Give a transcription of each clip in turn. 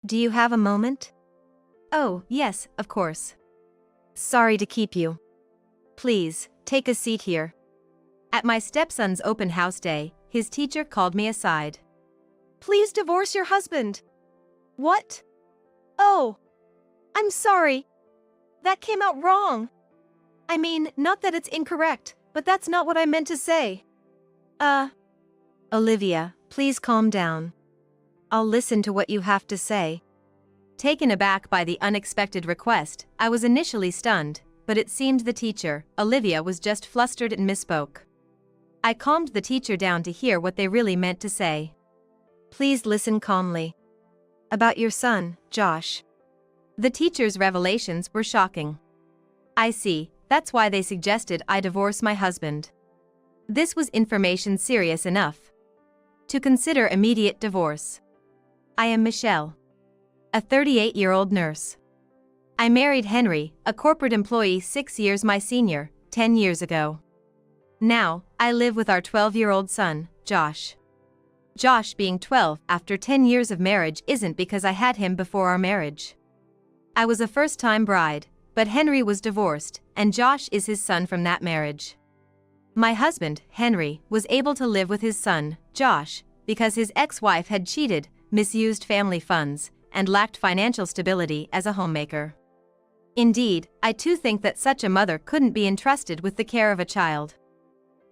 Do you have a moment? Oh, yes, of course. Sorry to keep you. Please, take a seat here. At my stepson's open house day, his teacher called me aside. Please divorce your husband. What? Oh, I'm sorry. That came out wrong. I mean, not that it's incorrect, but that's not what I meant to say. Olivia, please calm down. I'll listen to what you have to say. Taken aback by the unexpected request, I was initially stunned, but it seemed the teacher, Olivia, was just flustered and misspoke. I calmed the teacher down to hear what they really meant to say. Please listen calmly. About your son, Josh. The teacher's revelations were shocking. I see, that's why they suggested I divorce my husband. This was information serious enough to consider immediate divorce. I am Michelle, a 38-year-old nurse. I married Henry, a corporate employee 6 years my senior, 10 years ago. Now, I live with our 12-year-old son, Josh. Josh being 12 after 10 years of marriage isn't because I had him before our marriage. I was a first-time bride, but Henry was divorced, and Josh is his son from that marriage. My husband, Henry, was able to live with his son, Josh, because his ex-wife had cheated, misused family funds, and lacked financial stability as a homemaker. Indeed, I too think that such a mother couldn't be entrusted with the care of a child.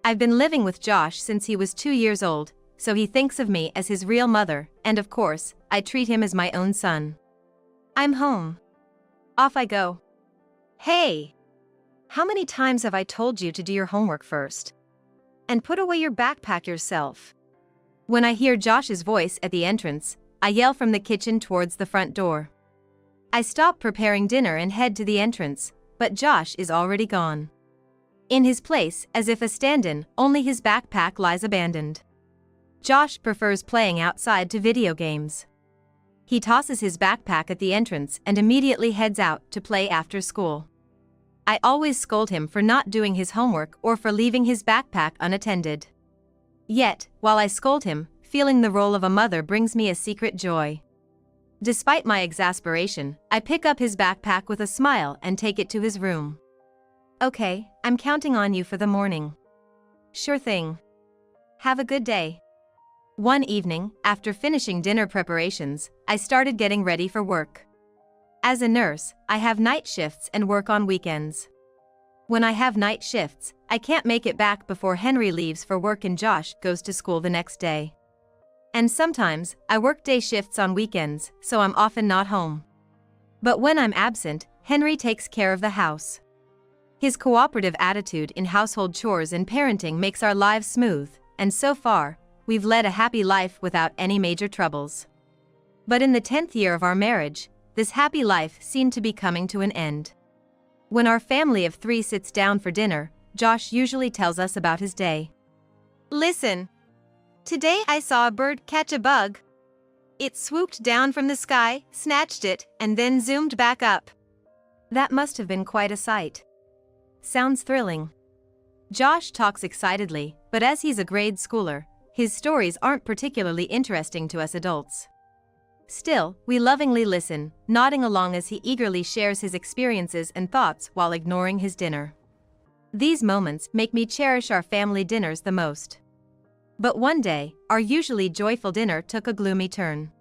I've been living with Josh since he was 2 years old, so he thinks of me as his real mother, and of course, I treat him as my own son. I'm home. Off I go. Hey! How many times have I told you to do your homework first? And put away your backpack yourself. When I hear Josh's voice at the entrance, I yell from the kitchen towards the front door. I stop preparing dinner and head to the entrance, but Josh is already gone. In his place, as if a stand-in, only his backpack lies abandoned. Josh prefers playing outside to video games. He tosses his backpack at the entrance and immediately heads out to play after school. I always scold him for not doing his homework or for leaving his backpack unattended. Yet, while I scold him, feeling the role of a mother brings me a secret joy. Despite my exasperation, I pick up his backpack with a smile and take it to his room. Okay, I'm counting on you for the morning. Sure thing. Have a good day. One evening, after finishing dinner preparations, I started getting ready for work. As a nurse, I have night shifts and work on weekends. When I have night shifts, I can't make it back before Henry leaves for work and Josh goes to school the next day. And sometimes, I work day shifts on weekends, so I'm often not home. But when I'm absent, Henry takes care of the house. His cooperative attitude in household chores and parenting makes our lives smooth, and so far, we've led a happy life without any major troubles. But in the 10th year of our marriage, this happy life seemed to be coming to an end. When our family of 3 sits down for dinner, Josh usually tells us about his day. Listen. Today I saw a bird catch a bug. It swooped down from the sky, snatched it, and then zoomed back up. That must have been quite a sight. Sounds thrilling. Josh talks excitedly, but as he's a grade schooler, his stories aren't particularly interesting to us adults. Still, we lovingly listen, nodding along as he eagerly shares his experiences and thoughts while ignoring his dinner. These moments make me cherish our family dinners the most. But one day, our usually joyful dinner took a gloomy turn.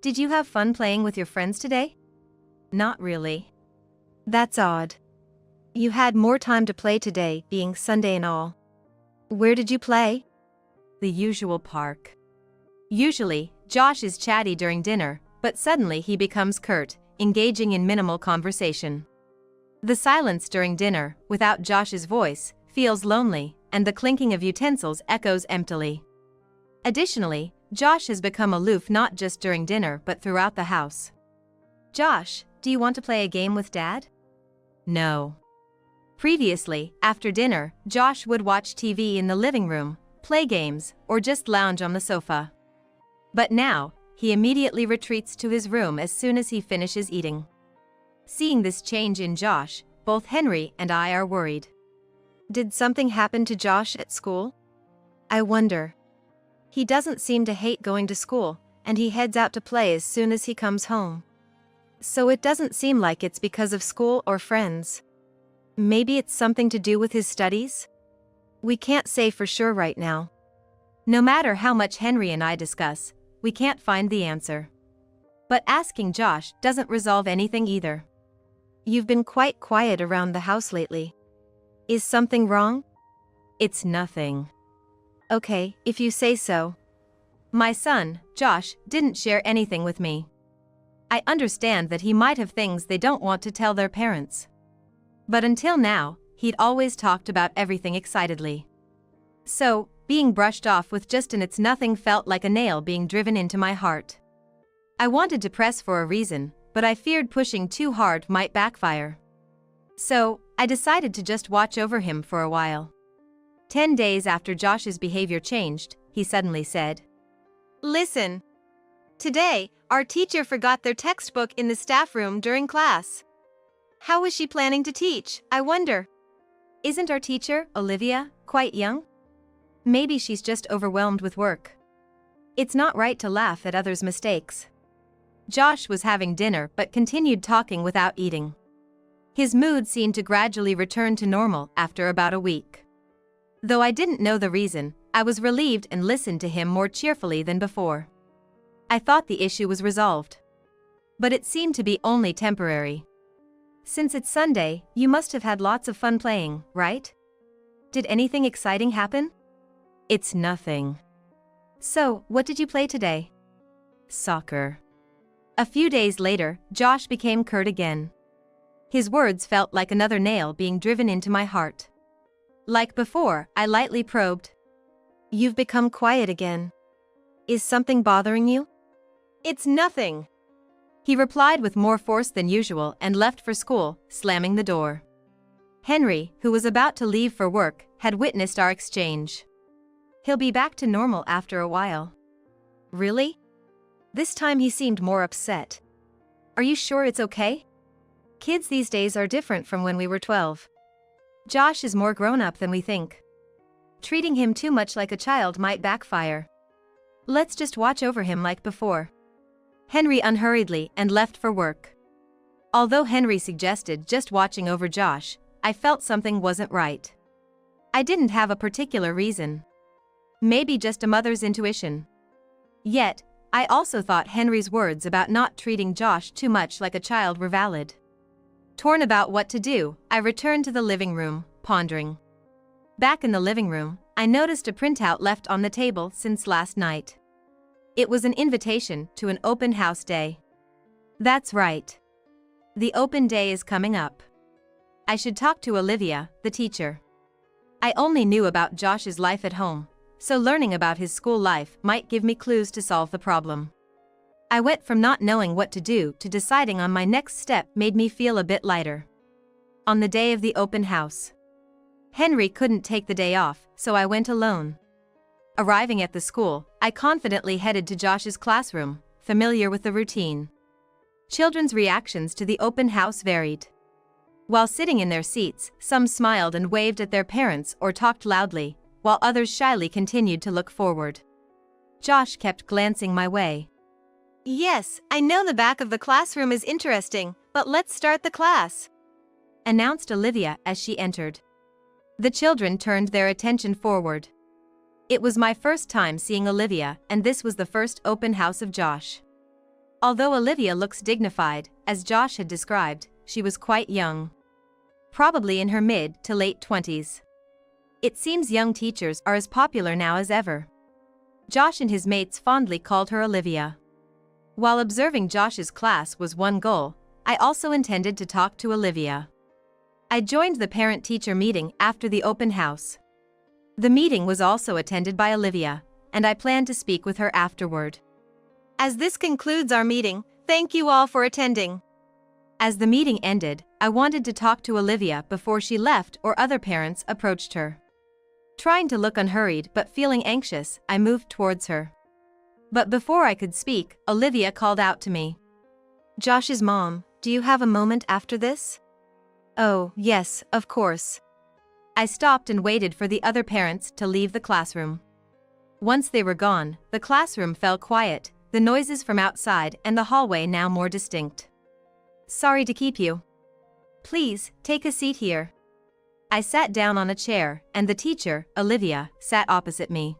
Did you have fun playing with your friends today? Not really. That's odd. You had more time to play today, being Sunday and all. Where did you play? The usual park. Usually, Josh is chatty during dinner, but suddenly he becomes curt, engaging in minimal conversation. The silence during dinner, without Josh's voice, feels lonely, and the clinking of utensils echoes emptily. Additionally, Josh has become aloof not just during dinner but throughout the house. Josh, do you want to play a game with Dad? No. Previously, after dinner, Josh would watch TV in the living room, play games, or just lounge on the sofa. But now, he immediately retreats to his room as soon as he finishes eating. Seeing this change in Josh, both Henry and I are worried. Did something happen to Josh at school? I wonder. He doesn't seem to hate going to school, and he heads out to play as soon as he comes home. So it doesn't seem like it's because of school or friends. Maybe it's something to do with his studies? We can't say for sure right now. No matter how much Henry and I discuss, we can't find the answer. But asking Josh doesn't resolve anything either. You've been quite quiet around the house lately. Is something wrong? It's nothing. Okay, if you say so. My son, Josh, didn't share anything with me. I understand that he might have things they don't want to tell their parents. But until now, he'd always talked about everything excitedly. So, being brushed off with just an "it's nothing" felt like a nail being driven into my heart. I wanted to press for a reason, but I feared pushing too hard might backfire. So, I decided to just watch over him for a while. 10 days after Josh's behavior changed, he suddenly said, "Listen. Today, our teacher forgot their textbook in the staff room during class. How is she planning to teach, I wonder? Isn't our teacher, Olivia, quite young? Maybe she's just overwhelmed with work. It's not right to laugh at others' mistakes." Josh was having dinner but continued talking without eating. His mood seemed to gradually return to normal after about a week. Though I didn't know the reason, I was relieved and listened to him more cheerfully than before. I thought the issue was resolved. But it seemed to be only temporary. "Since it's Sunday, you must have had lots of fun playing, right? Did anything exciting happen?" "It's nothing." "So, what did you play today?" "Soccer." A few days later, Josh became curt again. His words felt like another nail being driven into my heart. Like before, I lightly probed. "You've become quiet again. Is something bothering you?" "It's nothing," he replied with more force than usual and left for school, slamming the door. Henry, who was about to leave for work, had witnessed our exchange. "He'll be back to normal after a while." "Really?" This time he seemed more upset. "Are you sure it's okay? Kids these days are different from when we were 12. Josh is more grown up than we think. Treating him too much like a child might backfire. Let's just watch over him like before." Henry unhurriedly and left for work. Although Henry suggested just watching over Josh, I felt something wasn't right. I didn't have a particular reason. Maybe just a mother's intuition. Yet, I also thought Henry's words about not treating Josh too much like a child were valid. Torn about what to do, I returned to the living room, pondering. Back in the living room, I noticed a printout left on the table since last night. It was an invitation to an open house day. That's right. The open day is coming up. I should talk to Olivia, the teacher. I only knew about Josh's life at home, so learning about his school life might give me clues to solve the problem. I went from not knowing what to do to deciding on my next step made me feel a bit lighter. On the day of the open house, Henry couldn't take the day off, so I went alone. Arriving at the school, I confidently headed to Josh's classroom, familiar with the routine. Children's reactions to the open house varied. While sitting in their seats, some smiled and waved at their parents or talked loudly, while others shyly continued to look forward. Josh kept glancing my way. "Yes, I know the back of the classroom is interesting, but let's start the class," announced Olivia as she entered. The children turned their attention forward. It was my first time seeing Olivia, and this was the first open house of Josh. Although Olivia looks dignified, as Josh had described, she was quite young. Probably in her mid to late 20s. It seems young teachers are as popular now as ever. Josh and his mates fondly called her Olivia. While observing Josh's class was one goal, I also intended to talk to Olivia. I joined the parent-teacher meeting after the open house. The meeting was also attended by Olivia, and I planned to speak with her afterward. As this concludes our meeting, thank you all for attending. As the meeting ended, I wanted to talk to Olivia before she left or other parents approached her. Trying to look unhurried but feeling anxious, I moved towards her. But before I could speak, Olivia called out to me. "Josh's mom, do you have a moment after this?" "Oh, yes, of course." I stopped and waited for the other parents to leave the classroom. Once they were gone, the classroom fell quiet, the noises from outside and the hallway now more distinct. Sorry to keep you. Please, take a seat here. I sat down on a chair, and the teacher, Olivia, sat opposite me.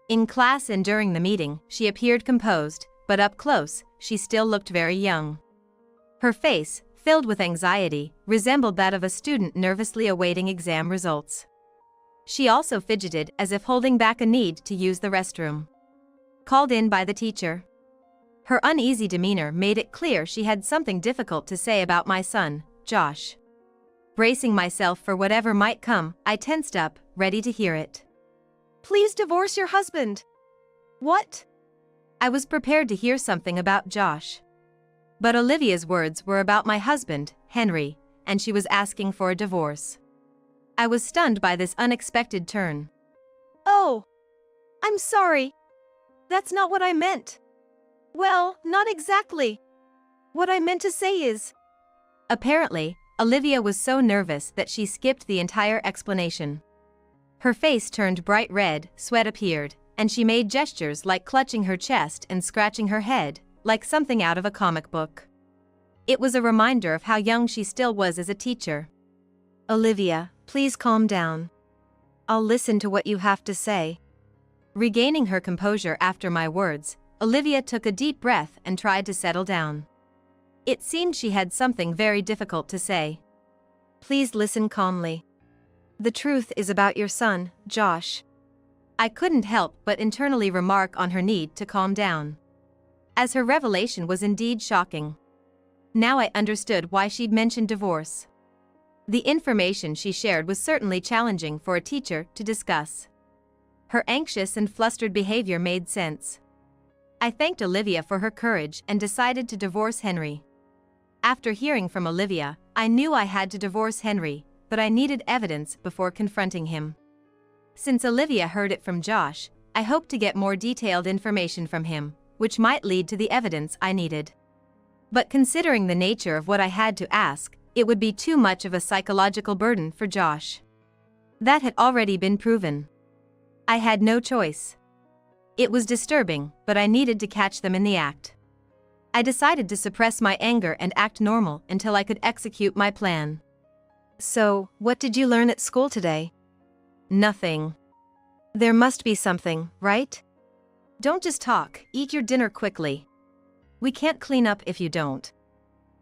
In class and during the meeting, she appeared composed, but up close, she still looked very young. Her face, filled with anxiety, resembled that of a student nervously awaiting exam results. She also fidgeted as if holding back a need to use the restroom. Called in by the teacher. Her uneasy demeanor made it clear she had something difficult to say about my son, Josh. Bracing myself for whatever might come, I tensed up, ready to hear it. Please divorce your husband. What? I was prepared to hear something about Josh. But Olivia's words were about my husband, Henry, and she was asking for a divorce. I was stunned by this unexpected turn. Oh, I'm sorry. That's not what I meant. Well, not exactly. What I meant to say is... Apparently, Olivia was so nervous that she skipped the entire explanation. Her face turned bright red, sweat appeared, and she made gestures like clutching her chest and scratching her head, like something out of a comic book. It was a reminder of how young she still was as a teacher. Olivia, please calm down. I'll listen to what you have to say. Regaining her composure after my words, Olivia took a deep breath and tried to settle down. It seemed she had something very difficult to say. Please listen calmly. The truth is about your son, Josh. I couldn't help but internally remark on her need to calm down. As her revelation was indeed shocking. Now I understood why she'd mentioned divorce. The information she shared was certainly challenging for a teacher to discuss. Her anxious and flustered behavior made sense. I thanked Olivia for her courage and decided to divorce Henry. After hearing from Olivia, I knew I had to divorce Henry, but I needed evidence before confronting him. Since Olivia heard it from Josh, I hoped to get more detailed information from him, which might lead to the evidence I needed. But considering the nature of what I had to ask, it would be too much of a psychological burden for Josh. That had already been proven. I had no choice. It was disturbing, but I needed to catch them in the act. I decided to suppress my anger and act normal until I could execute my plan. So, what did you learn at school today? Nothing. There must be something, right? Don't just talk, eat your dinner quickly. We can't clean up if you don't.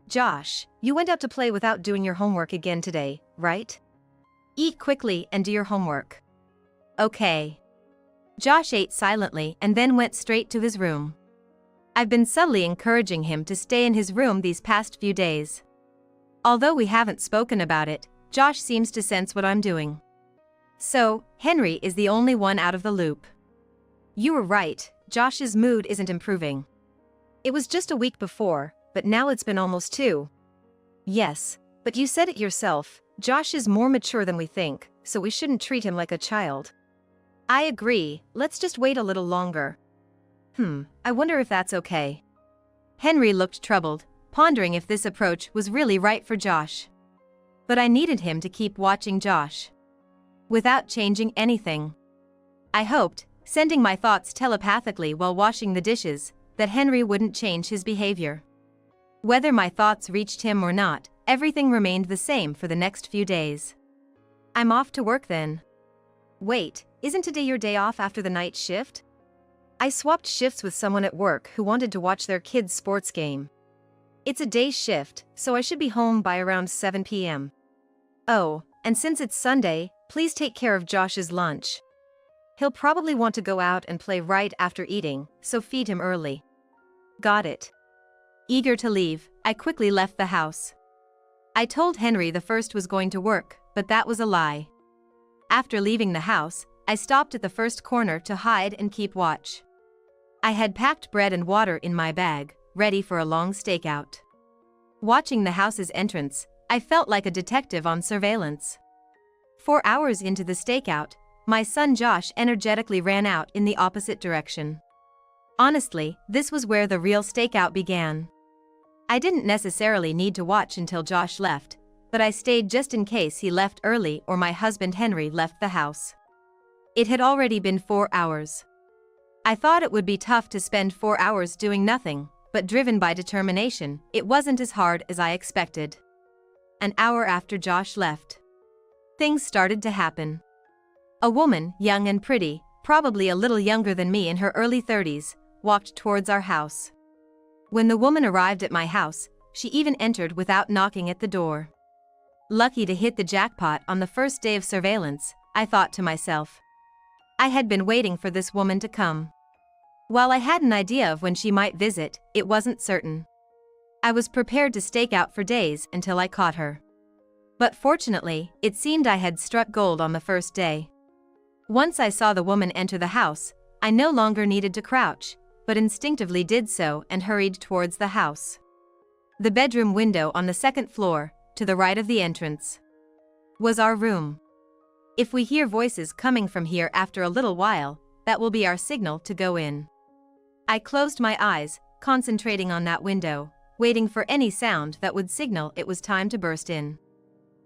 Josh, you went out to play without doing your homework again today, right? Eat quickly and do your homework. Okay. Josh ate silently and then went straight to his room. I've been subtly encouraging him to stay in his room these past few days. Although we haven't spoken about it, Josh seems to sense what I'm doing. So, Henry is the only one out of the loop. You were right, Josh's mood isn't improving. It was just a week before, but now it's been almost 2. Yes, but you said it yourself, Josh is more mature than we think, so we shouldn't treat him like a child. I agree, let's just wait a little longer. I wonder if that's okay. Henry looked troubled, pondering if this approach was really right for Josh. But I needed him to keep watching Josh. Without changing anything. I hoped, sending my thoughts telepathically while washing the dishes, that Henry wouldn't change his behavior. Whether my thoughts reached him or not, everything remained the same for the next few days. I'm off to work then. Wait, isn't today your day off after the night shift? I swapped shifts with someone at work who wanted to watch their kid's sports game. It's a day shift, so I should be home by around 7 p.m. Oh, and since it's Sunday, please take care of Josh's lunch. He'll probably want to go out and play right after eating, so feed him early. Got it. Eager to leave, I quickly left the house. I told Henry the first was going to work, but that was a lie. After leaving the house, I stopped at the first corner to hide and keep watch. I had packed bread and water in my bag, ready for a long stakeout. Watching the house's entrance, I felt like a detective on surveillance. 4 hours into the stakeout, my son Josh energetically ran out in the opposite direction. Honestly, this was where the real stakeout began. I didn't necessarily need to watch until Josh left, but I stayed just in case he left early or my husband Henry left the house. It had already been 4 hours. I thought it would be tough to spend 4 hours doing nothing, but driven by determination, it wasn't as hard as I expected. An hour after Josh left, things started to happen. A woman, young and pretty, probably a little younger than me in her early 30s, walked towards our house. When the woman arrived at my house, she even entered without knocking at the door. Lucky to hit the jackpot on the first day of surveillance, I thought to myself. I had been waiting for this woman to come. While I had an idea of when she might visit, it wasn't certain. I was prepared to stake out for days until I caught her. But fortunately, it seemed I had struck gold on the first day. Once I saw the woman enter the house, I no longer needed to crouch, but instinctively did so and hurried towards the house. The bedroom window on the second floor, to the right of the entrance, was our room. If we hear voices coming from here after a little while, that will be our signal to go in. I closed my eyes, concentrating on that window, waiting for any sound that would signal it was time to burst in.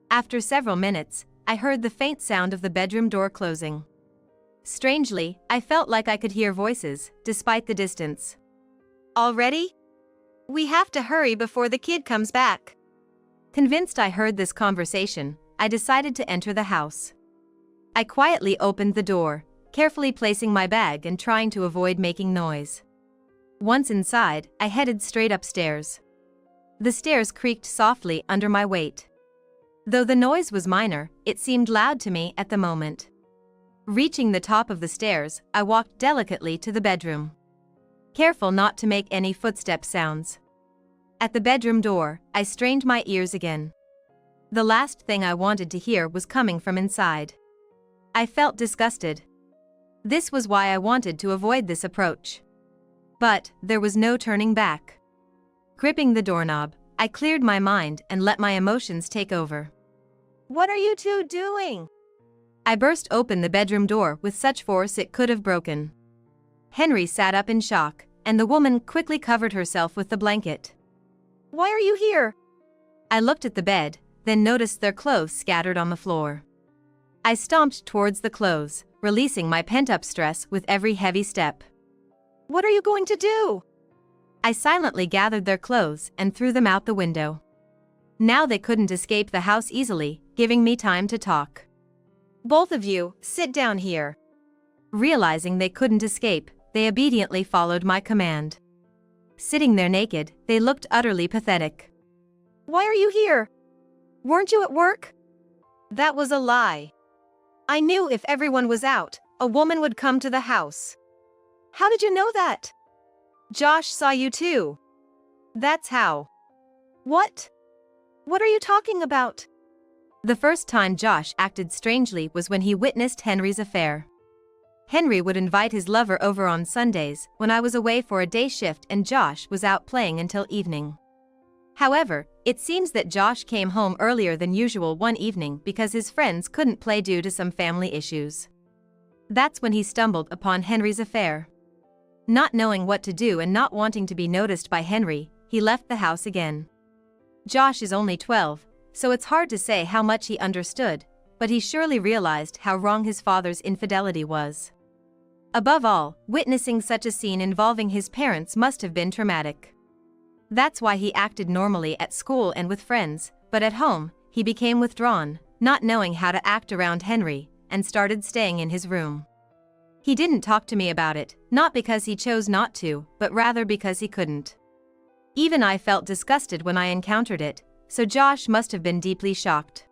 After several minutes, I heard the faint sound of the bedroom door closing. Strangely, I felt like I could hear voices, despite the distance. Already? We have to hurry before the kid comes back. Convinced I heard this conversation, I decided to enter the house. I quietly opened the door, carefully placing my bag and trying to avoid making noise. Once inside, I headed straight upstairs. The stairs creaked softly under my weight. Though the noise was minor, it seemed loud to me at the moment. Reaching the top of the stairs, I walked delicately to the bedroom, careful not to make any footstep sounds. At the bedroom door, I strained my ears again. The last thing I wanted to hear was coming from inside. I felt disgusted. This was why I wanted to avoid this approach. But there was no turning back. Gripping the doorknob, I cleared my mind and let my emotions take over. What are you two doing? I burst open the bedroom door with such force it could have broken. Henry sat up in shock, and the woman quickly covered herself with the blanket. Why are you here? I looked at the bed, then noticed their clothes scattered on the floor. I stomped towards the clothes, releasing my pent-up stress with every heavy step. What are you going to do? I silently gathered their clothes and threw them out the window. Now they couldn't escape the house easily, giving me time to talk. Both of you, sit down here. Realizing they couldn't escape, they obediently followed my command. Sitting there naked, they looked utterly pathetic. Why are you here? Weren't you at work? That was a lie. I knew if everyone was out, a woman would come to the house. How did you know that? Josh saw you too. That's how. What? What are you talking about? The first time Josh acted strangely was when he witnessed Henry's affair. Henry would invite his lover over on Sundays when I was away for a day shift and Josh was out playing until evening. However, it seems that Josh came home earlier than usual one evening because his friends couldn't play due to some family issues. That's when he stumbled upon Henry's affair. Not knowing what to do and not wanting to be noticed by Henry, he left the house again. Josh is only 12, so it's hard to say how much he understood, but he surely realized how wrong his father's infidelity was. Above all, witnessing such a scene involving his parents must have been traumatic. That's why he acted normally at school and with friends, but at home, he became withdrawn, not knowing how to act around Henry, and started staying in his room. He didn't talk to me about it, not because he chose not to, but rather because he couldn't. Even I felt disgusted when I encountered it, so Josh must have been deeply shocked.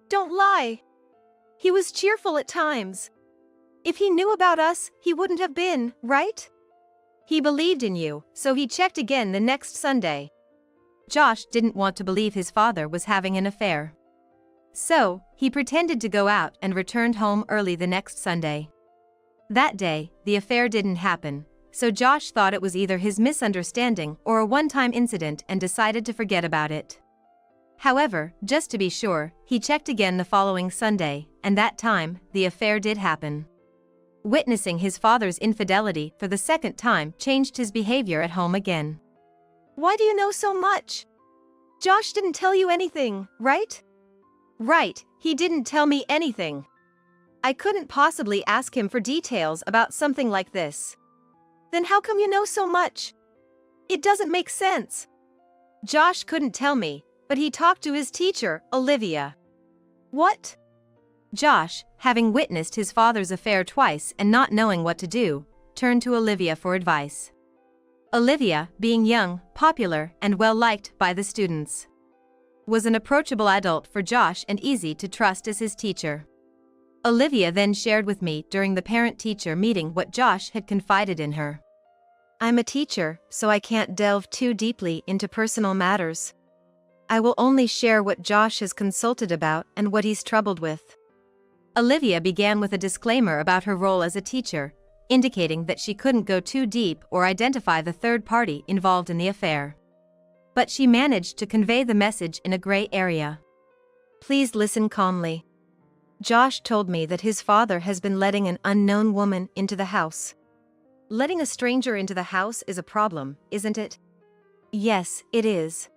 Don't lie. He was cheerful at times. If he knew about us, he wouldn't have been, right? He believed in you, so he checked again the next Sunday. Josh didn't want to believe his father was having an affair. So, he pretended to go out and returned home early the next Sunday. That day, the affair didn't happen, so Josh thought it was either his misunderstanding or a one-time incident and decided to forget about it. However, just to be sure, he checked again the following Sunday, and that time, the affair did happen. Witnessing his father's infidelity for the second time changed his behavior at home again. Why do you know so much? Josh didn't tell you anything, right? Right, he didn't tell me anything. I couldn't possibly ask him for details about something like this. Then how come you know so much? It doesn't make sense. Josh couldn't tell me, but he talked to his teacher, Olivia. What? Josh, having witnessed his father's affair twice and not knowing what to do, turned to Olivia for advice. Olivia, being young, popular, and well-liked by the students, was an approachable adult for Josh and easy to trust as his teacher. Olivia then shared with me during the parent-teacher meeting what Josh had confided in her. I'm a teacher, so I can't delve too deeply into personal matters. I will only share what Josh has consulted about and what he's troubled with. Olivia began with a disclaimer about her role as a teacher, indicating that she couldn't go too deep or identify the third party involved in the affair. But she managed to convey the message in a gray area. Please listen calmly. Josh told me that his father has been letting an unknown woman into the house. Letting a stranger into the house is a problem, isn't it? Yes, it is.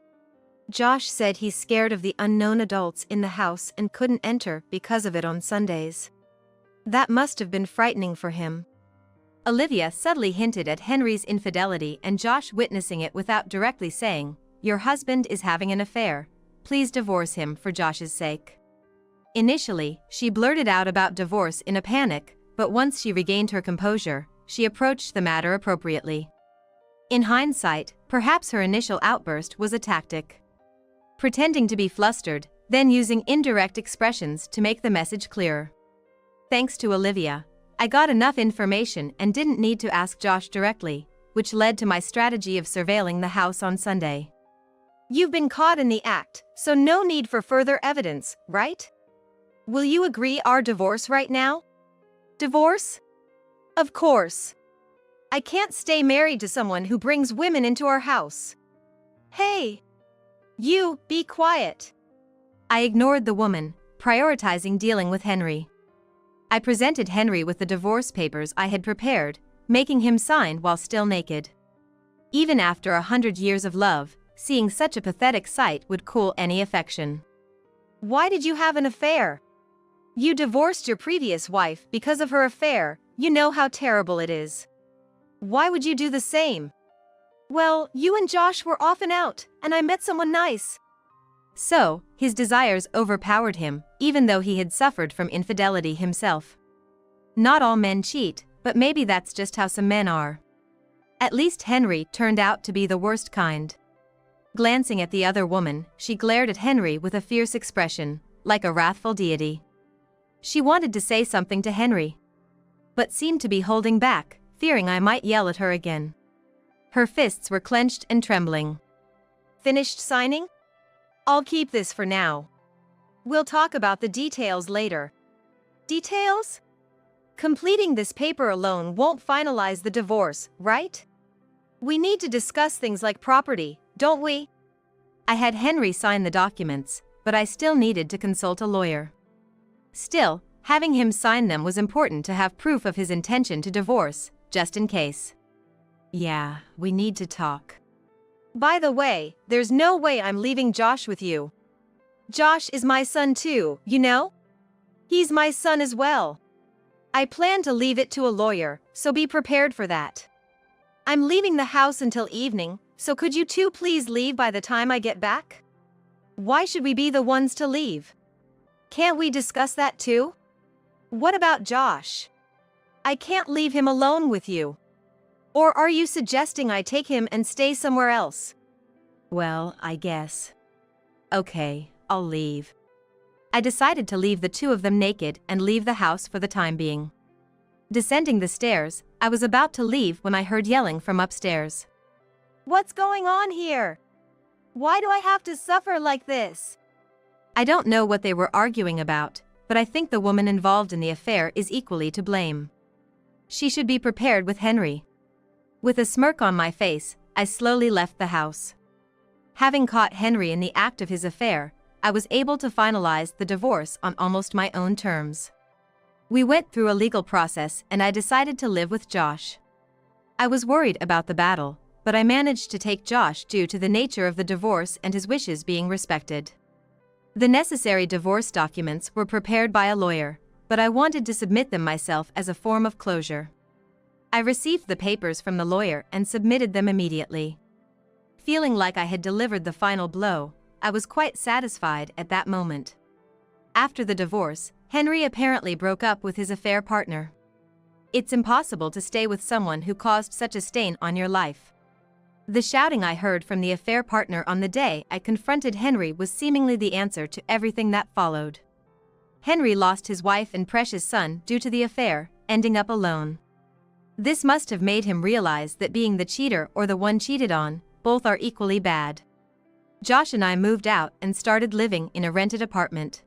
Josh said he's scared of the unknown adults in the house and couldn't enter because of it on Sundays. That must have been frightening for him. Olivia subtly hinted at Henry's infidelity and Josh witnessing it without directly saying, "Your husband is having an affair. Please divorce him for Josh's sake." Initially, she blurted out about divorce in a panic, but once she regained her composure, she approached the matter appropriately. In hindsight, perhaps her initial outburst was a tactic. Pretending to be flustered, then using indirect expressions to make the message clearer. Thanks to Olivia, I got enough information and didn't need to ask Josh directly, which led to my strategy of surveilling the house on Sunday. You've been caught in the act, so no need for further evidence, right? Will you agree our divorce right now? Divorce? Of course. I can't stay married to someone who brings women into our house. Hey! You, be quiet. I ignored the woman, prioritizing dealing with Henry. I presented Henry with the divorce papers I had prepared, making him sign while still naked. Even after 100 years of love, seeing such a pathetic sight would cool any affection. Why did you have an affair? You divorced your previous wife because of her affair. You know how terrible it is. Why would you do the same? Well, you and Josh were off and out, and I met someone nice. So, his desires overpowered him, even though he had suffered from infidelity himself. Not all men cheat, but maybe that's just how some men are. At least Henry turned out to be the worst kind. Glancing at the other woman, she glared at Henry with a fierce expression, like a wrathful deity. She wanted to say something to Henry, but seemed to be holding back, fearing I might yell at her again. Her fists were clenched and trembling. Finished signing? I'll keep this for now. We'll talk about the details later. Details? Completing this paper alone won't finalize the divorce, right? We need to discuss things like property, don't we? I had Henry sign the documents, but I still needed to consult a lawyer. Still, having him sign them was important to have proof of his intention to divorce, just in case. Yeah, we need to talk. By the way, there's no way I'm leaving Josh with you. Josh is my son too, you know? He's my son as well. I plan to leave it to a lawyer, so be prepared for that. I'm leaving the house until evening, so could you two please leave by the time I get back? Why should we be the ones to leave? Can't we discuss that too? What about Josh? I can't leave him alone with you. Or are you suggesting I take him and stay somewhere else? Well, I guess. Okay, I'll leave. I decided to leave the two of them naked and leave the house for the time being. Descending the stairs, I was about to leave when I heard yelling from upstairs. What's going on here? Why do I have to suffer like this? I don't know what they were arguing about, but I think the woman involved in the affair is equally to blame. She should be prepared with Henry. With a smirk on my face, I slowly left the house. Having caught Henry in the act of his affair, I was able to finalize the divorce on almost my own terms. We went through a legal process and I decided to live with Josh. I was worried about the battle, but I managed to take Josh due to the nature of the divorce and his wishes being respected. The necessary divorce documents were prepared by a lawyer, but I wanted to submit them myself as a form of closure. I received the papers from the lawyer and submitted them immediately. Feeling like I had delivered the final blow, I was quite satisfied at that moment. After the divorce, Henry apparently broke up with his affair partner. It's impossible to stay with someone who caused such a stain on your life. The shouting I heard from the affair partner on the day I confronted Henry was seemingly the answer to everything that followed. Henry lost his wife and precious son due to the affair, ending up alone. This must have made him realize that being the cheater or the one cheated on, both are equally bad. Josh and I moved out and started living in a rented apartment.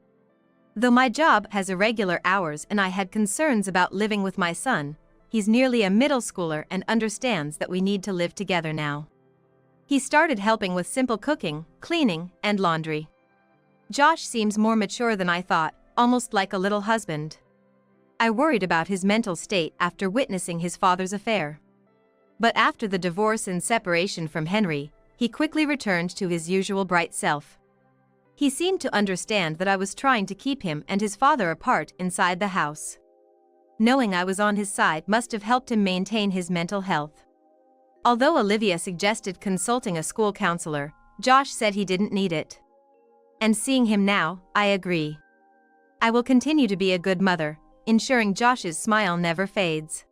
Though my job has irregular hours and I had concerns about living with my son, he's nearly a middle schooler and understands that we need to live together now. He started helping with simple cooking, cleaning, and laundry. Josh seems more mature than I thought, almost like a little husband. I worried about his mental state after witnessing his father's affair. But after the divorce and separation from Henry, he quickly returned to his usual bright self. He seemed to understand that I was trying to keep him and his father apart inside the house. Knowing I was on his side must have helped him maintain his mental health. Although Olivia suggested consulting a school counselor, Josh said he didn't need it. And seeing him now, I agree. I will continue to be a good mother, ensuring Josh's smile never fades.